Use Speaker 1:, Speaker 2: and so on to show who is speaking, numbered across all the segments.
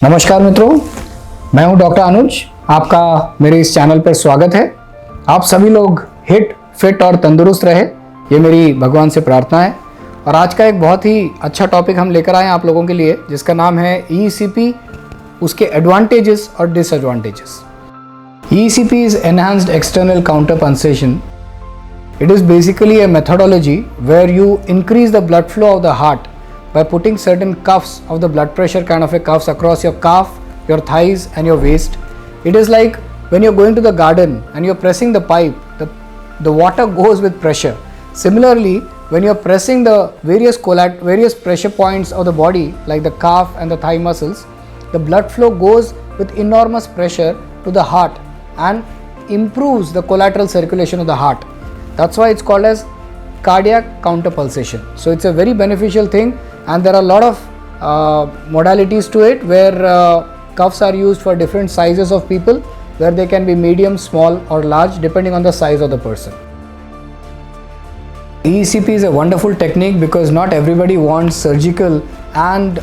Speaker 1: नमस्कार मित्रों, मैं हूं डॉक्टर अनुज। आपका मेरे इस चैनल पर स्वागत है। आप सभी लोग हिट फिट और तंदुरुस्त रहे, ये मेरी भगवान से प्रार्थना है। और आज का एक बहुत ही अच्छा टॉपिक हम लेकर आए हैं आप लोगों के लिए, जिसका नाम है ECP, उसके एडवांटेजेस और disadvantages. ECP is enhanced external counter pulsation. It is basically a methodology where you increase the blood flow of the heart by putting certain cuffs of the blood pressure kind of a cuffs across your calf, your thighs and your waist. It is like when you're going to the garden and you're pressing the pipe, the water goes with pressure. Similarly, when you're pressing the various pressure points of the body like the calf and the thigh muscles, the blood flow goes with enormous pressure to the heart and improves the collateral circulation of the heart. That's why it's called as cardiac counterpulsation. So it's a very beneficial thing, and there are a lot of modalities to it where cuffs are used for different sizes of people, where they can be medium, small or large depending on the size of the person. ECP is a wonderful technique because not everybody wants surgical and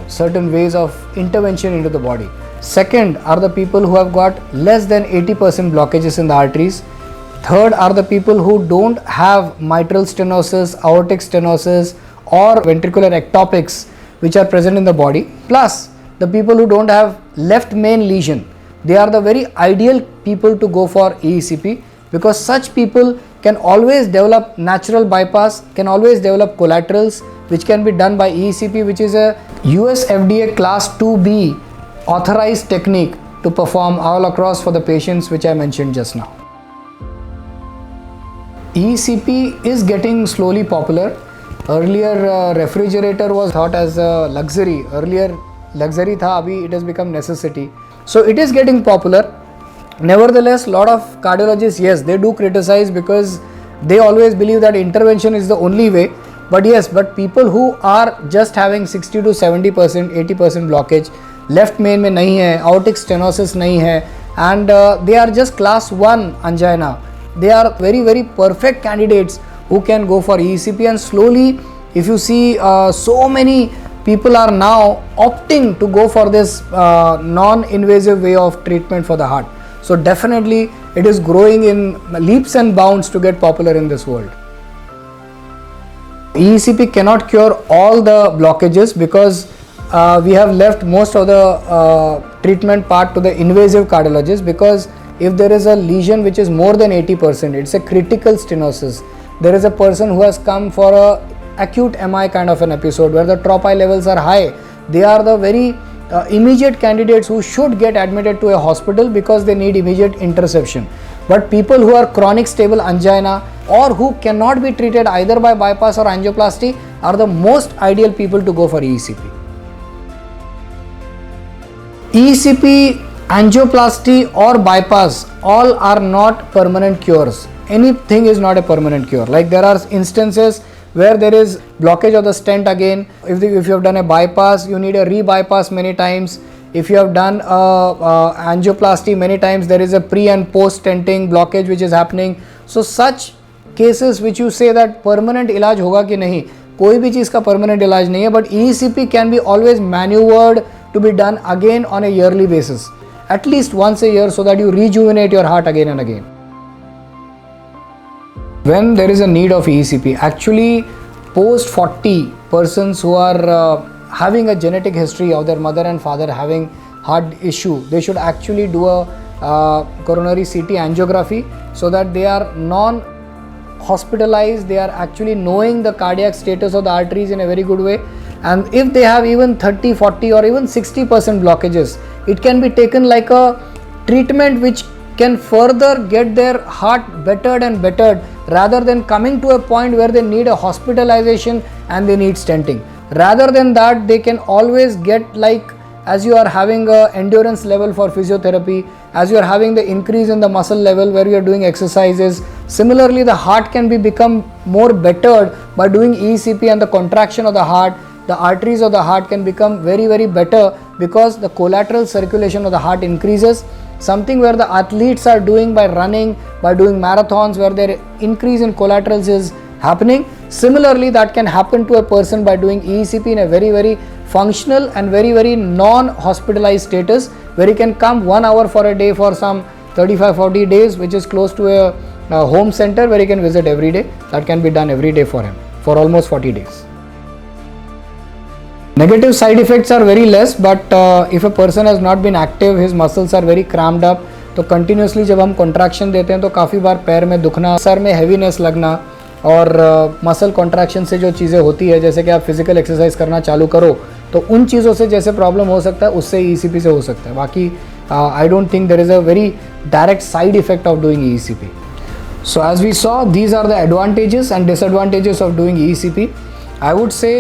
Speaker 1: certain ways of intervention into the body. Second are the people who have got less than 80% blockages in the arteries. Third are the people who don't have mitral stenosis, aortic stenosis or ventricular ectopics which are present in the body. Plus the people who don't have left main lesion. They are the very ideal people to go for ECP because such people can always develop natural bypass, can always develop collaterals which can be done by ECP, which is a US FDA class 2B authorized technique to perform all across for the patients which I mentioned just now. ECP is getting slowly popular. Earlier refrigerator was thought as a luxury. Earlier luxury tha, abhi it has become necessity. So it is getting popular. Nevertheless, lot of cardiologists, yes, they do criticize because they always believe that intervention is the only way. But yes, but people who are just having 60 to 70%, 80% blockage, left main में नहीं है, aortic stenosis नहीं है, and they are just class 1 angina. They are very perfect candidates who can go for ECP, and slowly if you see so many people are now opting to go for this non-invasive way of treatment for the heart. So definitely it is growing in leaps and bounds to get popular in this world. ECP cannot cure all the blockages because we have left most of the treatment part to the invasive cardiologists, because if there is a lesion which is more than 80%, it's a critical stenosis. There is a person who has come for a acute MI kind of an episode where the tropi levels are high. They are the very immediate candidates who should get admitted to a hospital because they need immediate interception. But people who are chronic stable angina or who cannot be treated either by bypass or angioplasty are the most ideal people to go for ECP. ECP, angioplasty or bypass, all are not permanent cures. Anything is not a permanent cure. Like there are instances where there is blockage of the stent again. If you have done a bypass, you need a re-bypass many times. If you have done angioplasty many times, there is a pre and post stenting blockage which is happening. So such cases which you say that permanent इलाज होगा कि नहीं, कोई भी चीज़ का permanent इलाज नहीं है, but ECP can be always maneuvered to be done again on a yearly basis, at least once a year, so that you rejuvenate your heart again and again. When there is a need of ECP, actually post 40 persons who are having a genetic history of their mother and father having heart issue, they should actually do a coronary CT angiography so that they are non-hospitalized, they are actually knowing the cardiac status of the arteries in a very good way. And if they have even 30, 40 or even 60% blockages, it can be taken like a treatment which can further get their heart bettered and bettered, rather than coming to a point where they need a hospitalization and they need stenting. Rather than that, they can always get, like as you are having a endurance level for physiotherapy, as you are having the increase in the muscle level where you are doing exercises, similarly the heart can be become more bettered by doing ECP, and the contraction of the heart, the arteries of the heart can become very better because the collateral circulation of the heart increases. Something where the athletes are doing by running, by doing marathons, where their increase in collaterals is happening. Similarly, that can happen to a person by doing ECP in a very functional and very non-hospitalized status, where he can come 1 hour for a day for some 35-40 days, which is close to a home center where he can visit every day. That can be done every day for him for almost 40 days. Negative side effects are very less, but if a person has not been active, his muscles are very cramped up, तो continuously जब हम contraction देते हैं तो काफ़ी बार पैर में दुखना, sir में हैवीनेस लगना और मसल कॉन्ट्रैक्शन से जो चीज़ें होती है, जैसे कि आप फिजिकल एक्सरसाइज करना चालू करो तो उन चीज़ों से जैसे प्रॉब्लम हो सकता है उससे ECP से हो सकता है. बाकी I don't think there is a very direct side effect of doing ECP. So as we saw, these are the advantages and disadvantages of doing ECP. I would say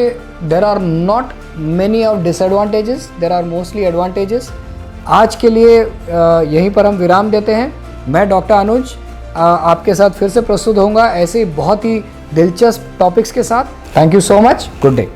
Speaker 1: there are not many of disadvantages, there are mostly advantages. आज के लिए यहीं पर हम विराम देते हैं. मैं डॉक्टर अनुज आपके साथ फिर से प्रस्तुत होऊंगा ऐसे बहुत ही दिलचस्प टॉपिक्स के साथ. Thank you so much. Good day.